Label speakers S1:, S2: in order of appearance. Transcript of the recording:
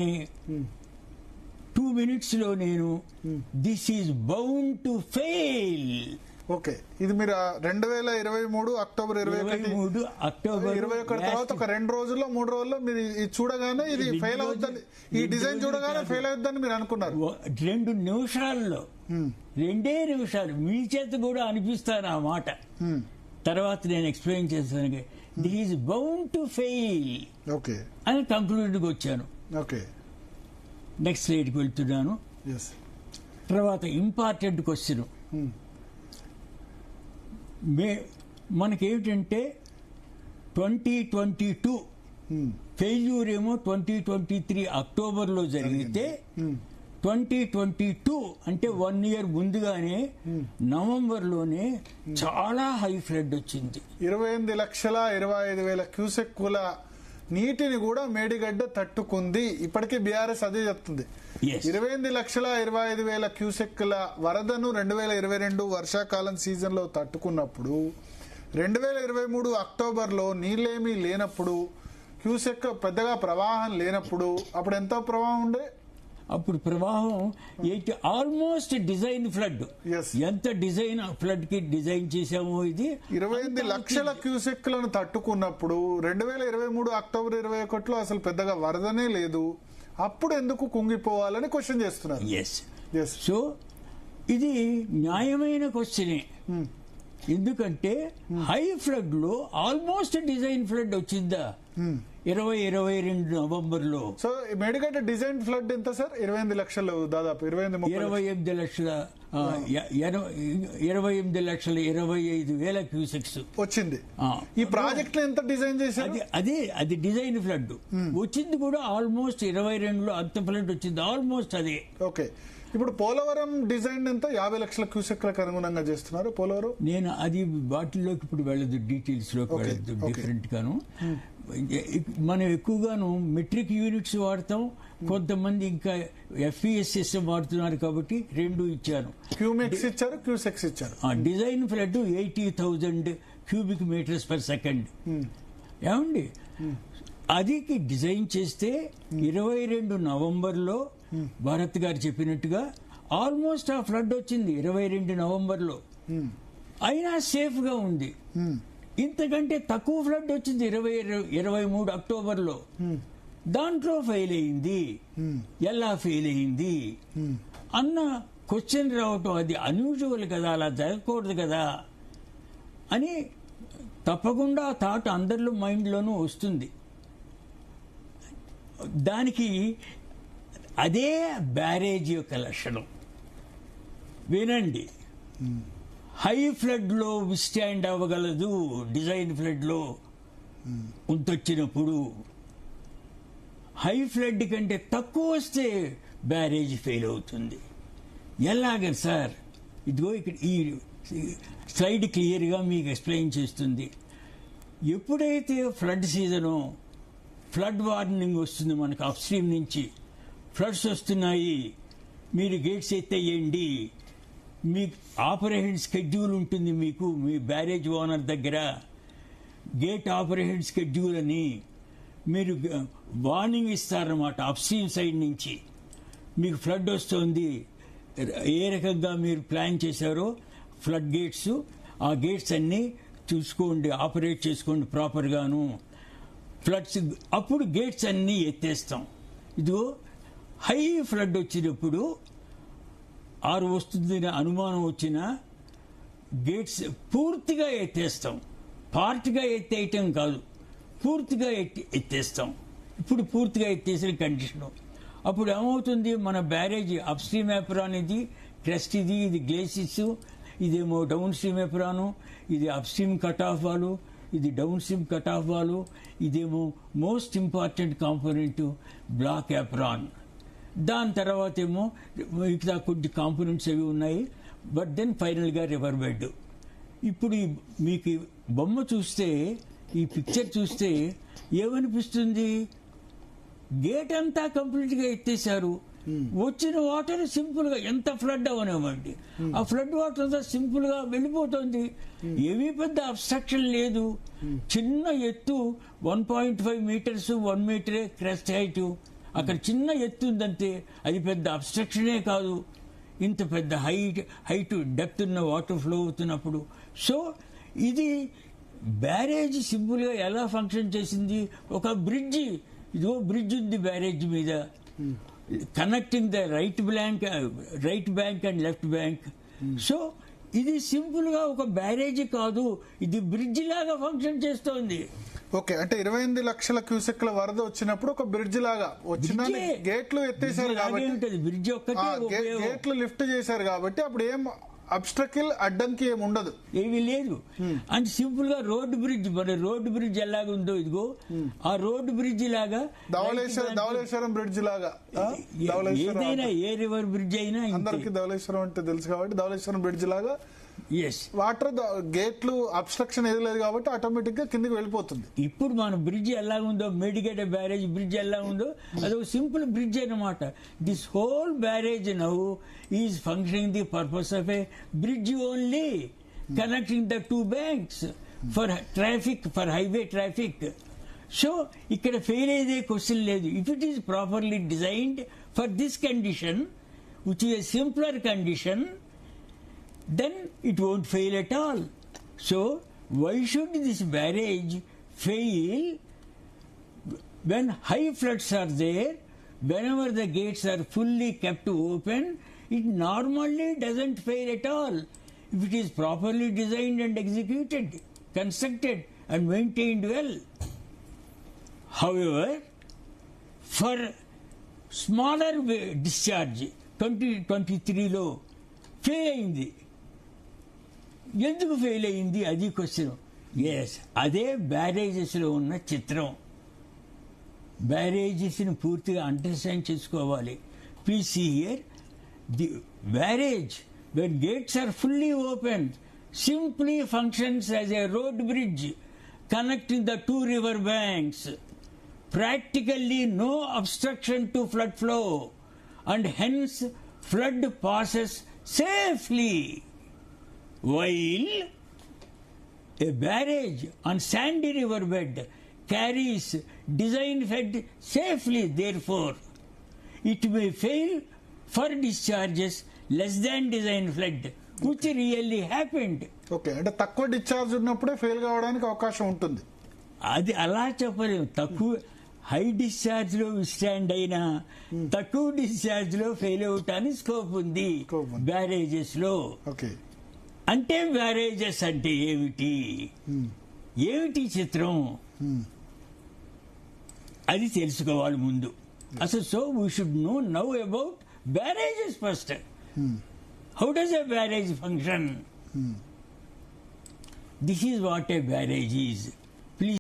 S1: 2 minutes లో నేను this is bound to fail.
S2: Okay, ఇది మీరు 2023 అక్టోబర్ 21 తర్వాత ఒక 2 రోజుల్లో 3 రోజుల్లో మీరు ఇది చూడగానే ఇది ఫెయిల్ అవుతుంది, ఈ డిజైన్ చూడగానే ఫెయిల్ అవుతుందని మీరు అనుకున్నారు.
S1: 2 నిమిషాల్లో 2 నిమిషాలు మీ చేత కూడా అనిపిస్తాను ఆ మాట. తర్వాత నేను ఎక్స్ప్లెయిన్ చేస్తాను, this is bound to fail
S2: okay
S1: అని కంక్లూడ్కి వచ్చాను.
S2: ఓకే,
S1: నెక్స్ట్ స్లైడ్కి వెళ్తున్నాను. తర్వాత ఇంపార్టెంట్ క్వశ్చన్, మనకేమిటంటే 2022 ఫెయిల్యూర్ ఏమో 2023 అక్టోబర్లో జరిగితే 2022 అంటే 1 year ముందుగానే నవంబర్లోనే చాలా హై ఫ్లడ్ వచ్చింది.
S2: 28,25,000 క్యూసెక్కుల నీటిని కూడా మేడిగడ్డ తట్టుకుంది. ఇప్పటికీ బీఆర్ఎస్ అదే చెప్తుంది. 28,25,000 క్యూసెక్కుల వరదను 2022 వర్షాకాలం సీజన్ లో తట్టుకున్నప్పుడు 2023 అక్టోబర్లో నీళ్ళేమీ లేనప్పుడు, క్యూసెక్ పెద్దగా ప్రవాహం లేనప్పుడు అప్పుడు ఎంత ప్రవాహం ఉండే?
S1: అప్పుడు ప్రవాహం ఆల్మోస్ట్ డిజైన్ ఫ్లడ్. ఎంత డిజైన్ ఫ్లడ్ కి డిజైన్ చేసామో ఇది
S2: 28 లక్షల క్యూసెక్లను తట్టుకున్నప్పుడు 2023 అక్టోబర్ 21లో అసలు పెద్దగా వరదనే లేదు. అప్పుడు ఎందుకు కుంగిపోవాలని క్వశ్చన్ చేస్తున్నారు.
S1: సో ఇది న్యాయమైన క్వశ్చనే. ఎందుకంటే హై ఫ్లడ్ లో ఆల్మోస్ట్ డిజైన్ ఫ్లడ్ వచ్చిందా 2022 నవంబర్లో.
S2: సో మేడిగడ్డ డిజైన్ ఫ్లడ్ ఎంత సార్? 28 లక్షలు, దాదాపు
S1: 28 లక్షల 28,25,000 క్యూసెక్స్
S2: వచ్చింది. ఈ ప్రాజెక్ట్ లో ఎంత డిజైన్ చేశారు?
S1: అది డిజైన్ ఫ్లడ్ వచ్చింది కూడా ఆల్మోస్ట్ 22లో అంత ఫ్లడ్ వచ్చింది, ఆల్మోస్ట్ అదే.
S2: ఓకే, ఇప్పుడు పోలవరం డిజైన్ ఎంత? 50 లక్షల క్యూసెక్లకు అనుగుణంగా చేస్తున్నారు పోలవరం.
S1: నేను అది వాటిల్లోకి ఇప్పుడు వెళ్ళదు, డీటెయిల్స్ లోకి వెళ్ళదు. డిఫరెంట్ గాను మనం ఎక్కువగాను మెట్రిక్ యూనిట్స్ వాడతాం, కొంతమంది ఇంకా ఎఫ్ఈఎస్ సిస్టమ్ వాడుతున్నారు కాబట్టి 2 ఇచ్చాను.
S2: క్యూమెక్స్ ఇచ్చారు, క్యూసెక్స్ ఇచ్చారు.
S1: Design flood 80,000 cubic meters per second. ఏమండి, అది డిజైన్ చేస్తే 22 నవంబర్లో భారత్ గారు చెప్పినట్టుగా ఆల్మోస్ట్ ఆ ఫ్లడ్ వచ్చింది 22 నవంబర్లో. అయినా సేఫ్ గా ఉంది. ఇంతకంటే తక్కువ ఫ్లడ్ వచ్చింది 23 అక్టోబర్లో. దాంట్లో ఫెయిల్ అయింది. ఎలా ఫెయిల్ అయింది అన్న క్వశ్చన్ రావటం అది అన్యూజువల్ కదా, అలా జరగకూడదు కదా అని తప్పకుండా ఆ థాట్ అందరిలో మైండ్లోనూ వస్తుంది. దానికి అదే బ్యారేజ్ యొక్క లక్షణం. వినండి, హై ఫ్లడ్ లో విస్టాండ్ అవ్వగలదు. డిజైన్ ఫ్లడ్ లో ఉంటొచ్చినప్పుడు హై ఫ్లడ్ కంటే తక్కువ వస్తే బ్యారేజ్ ఫెయిల్ అవుతుంది. ఎలాగ సార్? ఇదిగో ఇక్కడ ఈ స్లైడ్ క్లియర్గా మీకు ఎక్స్ప్లెయిన్ చేస్తుంది. ఎప్పుడైతే ఫ్లడ్ సీజనో ఫ్లడ్ వార్నింగ్ వస్తుంది మనకు అప్ స్ట్రీమ్ నుంచి, ఫ్లడ్స్ వస్తున్నాయి, మీరు గేట్స్ ఎత్తేయండి, మీ ఆపరేషన్ స్కెడ్యూల్ ఉంటుంది మీకు మీ బ్యారేజ్ ఓనర్ దగ్గర. గేట్ ఆపరేషన్ స్కెడ్యూల్ అని మీరు వార్నింగ్ ఇస్తారన్నమాట అప్ స్ట్రీమ్ సైడ్ నుంచి. మీకు ఫ్లడ్ వస్తుంది, ఏ రకంగా మీరు ప్లాన్ చేశారో ఫ్లడ్ గేట్స్, ఆ గేట్స్ అన్నీ చూసుకోండి, ఆపరేట్ చేసుకోండి ప్రాపర్గాను. ఫ్లడ్స్ అప్పుడు గేట్స్ అన్నీ ఎత్తేస్తాం. ఇదిగో హై ఫ్లడ్ వచ్చినప్పుడు ఆరు వస్తుందని అనుమానం వచ్చినా గేట్స్ పూర్తిగా ఎత్తేస్తాం. పార్ట్గా ఎత్తేయటం కాదు, పూర్తిగా ఎత్తేస్తాం. ఇప్పుడు పూర్తిగా ఎత్తేసిన కండిషను. అప్పుడు ఏమవుతుంది, మన బ్యారేజ్ అప్ స్ట్రీమ్ ఎప్రాన్, ఇది క్రెస్ట్, ఇది గ్లేసిస్, ఇదేమో డౌన్ స్ట్రీమ్ ఎప్రాను, ఇది అప్ స్ట్రీమ్ కట్ ఆఫ్ వాలు, ఇది డౌన్ స్ట్రీమ్ కట్ ఆఫ్ వాలు, ఇదేమో most important component block apron. దాని తర్వాత ఏమో ఇట్లా కొద్ది కాంపోనెంట్స్ అవి ఉన్నాయి. బట్ దెన్ ఫైనల్గా రివర్ బెడ్. ఇప్పుడు మీకు బొమ్మ చూస్తే, ఈ పిక్చర్ చూస్తే ఏమనిపిస్తుంది? గేట్ అంతా కంప్లీట్గా ఎత్తేసారు. వచ్చిన వాటర్ సింపుల్ గా, ఎంత ఫ్లడ్ అవనివ్వండి, ఆ ఫ్లడ్ వాటర్ అంతా సింపుల్ గా వెళ్ళిపోతుంది. ఏమీ పెద్ద అబ్స్ట్రక్షన్ లేదు. చిన్న ఎత్తు 1.5 meters, 1 meter క్రెస్ట్ హైట్, అక్కడ చిన్న ఎత్తు ఉందంటే అది పెద్ద అబ్స్ట్రక్షనే కాదు, ఇంత పెద్ద హైట్ డెప్త్ ఉన్న వాటర్ ఫ్లో అవుతున్నప్పుడు. సో ఇది బ్యారేజ్ సింపుల్గా ఎలా ఫంక్షన్ చేసింది, ఒక బ్రిడ్జి, ఇదిగో బ్రిడ్జ్ ఉంది బ్యారేజ్ మీద, connecting the right bank and left bank. So ఇది సింపుల్ గా ఒక బ్యారేజీ కాదు, ఇది బ్రిడ్జ్ లాగా ఫంక్షన్ చేస్తోంది.
S2: ఓకే, అంటే 28 లక్షల క్యూసెక్ల వరద వచ్చినప్పుడు ఒక బ్రిడ్జ్ లాగా వచ్చిన గేట్లు ఎత్తేసారు కాబట్టి,
S1: బ్రిడ్జ్ ఒక్కటే
S2: గేట్లు లిఫ్ట్ చేశారు కాబట్టి అప్పుడు ఏం అబ్స్ట్రకిల్ అడ్డంకి ఏమి ఉండదు,
S1: ఏమీ లేదు. అండ్ సింపుల్ గా రోడ్డు బ్రిడ్జ్, మన రోడ్డు బ్రిడ్జ్ ఎలాగుందో ఇదిగో ఆ రోడ్డు బ్రిడ్జ్ లాగా,
S2: ధవళేశ్వరం బ్రిడ్జ్ లాగా,
S1: ఏదైనా ఏ రివర్ బ్రిడ్జ్ అయినా
S2: అందరికి ధవళేశ్వరం అంటే తెలుసు కాబట్టి ధవళేశ్వరం బ్రిడ్జ్ లాగా వాటర్ గేట్లు అబ్స్ట్రక్షన్ ఏది లేదు కాబట్టి ఆటోమేటిక్ గా కిందకి వెళ్ళిపోతుంది.
S1: ఇప్పుడు మన బ్రిడ్జ్ ఎలా ఉందో, మేడిగడ్డ బ్యారేజ్ బ్రిడ్జ్ ఎలా ఉందో అదొక సింపుల్ బ్రిడ్జ్ అన్నమాట. This whole barrage now is functioning the purpose of A bridge only, connecting the two banks for traffic, for highway traffic. So ఇక్కడ ఫెయిల్ అయ్యే క్వశ్చన్ లేదు. If it is properly designed for this condition, which is a simpler condition, then it won't fail at all. So why should this barrage fail when high floods are there? Whenever the gates are fully kept open, it normally doesn't fail at all if it is properly designed and executed, constructed and maintained well. However, for smaller discharge 2023 లో fail అయింది. ఎందుకు fail అయింది అది question. Yes, అదే బ్యారేజెస్లో ఉన్న చిత్రం. బ్యారేజెస్ని పూర్తిగా understand చేసుకోవాలి. Please see here, the barrage when gates are fully open simply functions as a road bridge connecting the two river banks. Practically no obstruction to flood flow, and hence flood passes safely. While a barrage on sandy river bed carries design fed safely, therefore it may fail for discharges less than design flood, which really happened.
S2: Okay, అంటే తక్కువ discharge ఉన్నప్పుడే fail కావడానికి అవకాశం ఉంటుంది.
S1: అది అలా చెప్పలేము. తక్కువ హై డిశ్చార్జ్ లో స్టాండ్ అయినా తక్కువ డిశ్చార్జ్ లో ఫెయిల్ అవటానికి స్కోప్ ఉంది బ్యారేజెస్ లో.
S2: ఓకే,
S1: అంటే బ్యారేజెస్ అంటే ఏమిటి, ఏమిటి చిత్రం, అది తెలుసుకోవాలి ముందు అసలు. So we should know now about barrages first. How does a barrage function? This is what a barrage is.